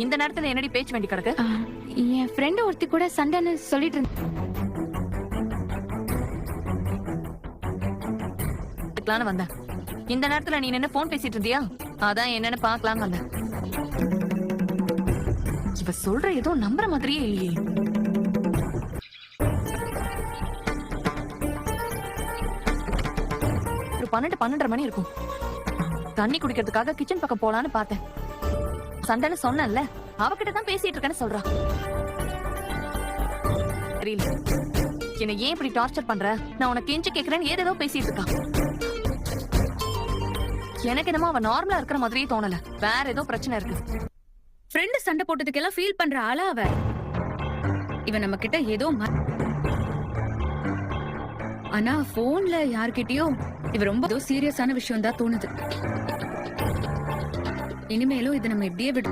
இந்த நேரத்துல என்னடி பேச்சு வேண்டி கிடக்கு? என் ஃப்ரெண்ட் ஒருத்தி கூட சண்டைன்னு சொல்லிட்டு இருந்தேன். வந்தேன். இந்த நேரத்துல நீ என்ன போன் பேசிட்டு இருந்தியா? அதான் என்னன்னு பாக்கலாம்னு வந்தேன். இவ சொல்ற ஏதோ நம்புற மாதிரியே இல்லையே. ஒரு 12:30 மணி இருக்கும். தண்ணி குடிக்கிறதுக்காக கிச்சன் பக்கம் போலான்னு பார்த்தேன். சண்டைன்னு சொன்னேன்ல, அவகிட்ட தான் பேசிட்டு இருக்கேன்னு சொல்றா. தெரியல என்ன ஏன் இப்படி டார்ச்சர் பண்ற, நான் உனக்கு கெஞ்சி கேக்குறேன்னு ஏதேதோ பேசிட்டு இருக்கா. எனக்கு என்னமோ அவ நார்மலா இருக்கிற மாதிரியே தோணல. வேற ஏதோ பிரச்சனை இருக்கு. ஃப்ரெண்ட் சண்டை போட்டதுக்கெல்லாம் ஃபீல் பண்ற ஆளா அவ? இவன் நம்ம கிட்ட ஏதோ ஆனா போன்ல யார்கிட்டயோ இவ ரொம்ப ஏதோ சீரியஸான விஷயம் தான் தோணுது. இனிமேலும் இதை நம்ம எப்படியே விடு.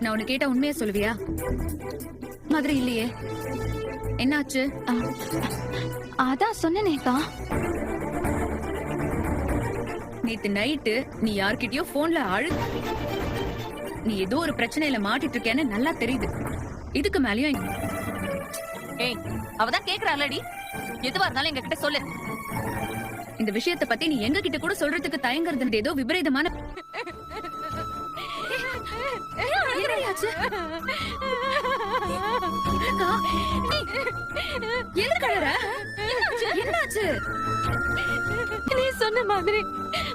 நான் உனக்கு கேட்ட உண்மையா சொல்லுவியா? மாதிரி இல்லையே, என்னாச்சு? அதான் சொன்னேனேக்கா, நேத்து நைட்டு நீ யார்கிட்டயோ போன்ல நீ ஏதோ ஒரு பிரச்சனையில மாட்டிட்டு இருக்கேன்னு நல்லா தெரியுது. இதுக்கு மேலயும் ஏய், அவதான் கேக்குறாளடி, எதுவா இருந்தாலும் எங்க கிட்ட சொல்லு. இந்த விஷயத்தை பத்தி நீ எங்க கிட்ட கூட சொல்றதுக்கு தயங்குறது ஏதோ விபரீதமான என்னாச்சு? நீ சொன்ன மாதிரி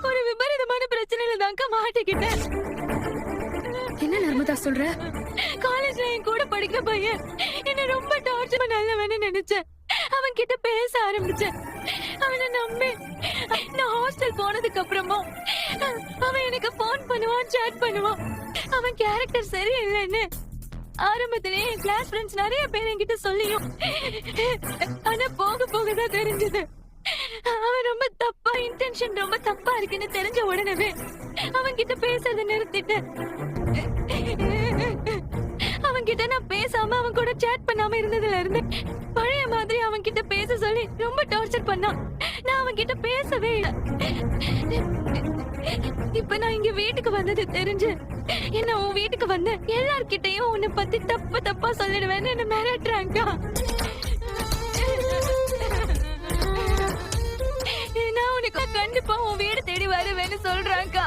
ஒரு விபரீதமான பிரச்சனையில தான்க்கா மாட்டிக்கிட்டேன். என்ன நர்மதா சொல்ற? காலேஜ்ல என் கூட படிக்கிற பையன் என்ன ரொம்ப டார்ச்சர் நல்லவன்னு நினைச்சேன். அவன் கிட்ட பேச ஆரம்பிச்சேன். அவனை நம்பி நான் ஹாஸ்டல் போனதுக்கு அப்புறமும் அவன் எனக்கு போன் பண்ணுவான், சாட் பண்ணுவான். அவன் கேரக்டர் சரியில்லைன்னு ஆரம்பத்திலே என் கிளாஸ் ஃப்ரெண்ட்ஸ் நிறைய பேர் என்கிட்ட சொல்லியும், ஆனா போக போகதான் தெரிஞ்சது அவன் ரொம்ப தப்பா, இன்டென்ஷன் ரொம்ப தப்பா இருக்குன்னு தெரிஞ்ச உடனே அவன் கிட்ட பேசுறத நிறுத்திட்டேன். அவன் கிட்ட நான் பேசாம அவன் கூட சாட் பண்ணாம இருந்ததுல இருந்து பழைய மாதிரி அவன் கிட்ட பேச சொல்லி ரொம்ப டார்ச்சர் பண்ணான். நான் அவன் கிட்ட பேசவே இல்லை. இப்ப நான் இங்க வீட்டுக்கு வந்தது தெரிஞ்சு என்ன உன் வீட்டுக்கு வந்த எல்லார்கிட்டையும் உன்னை பத்தி தப்பா தப்பா சொல்லிடுவேன்னு என்ன மிரட்டுறாங்க. நான் உனக்கு கண்டிப்பா உன் வீடு தேடி வருவேன்னு சொல்றாங்க.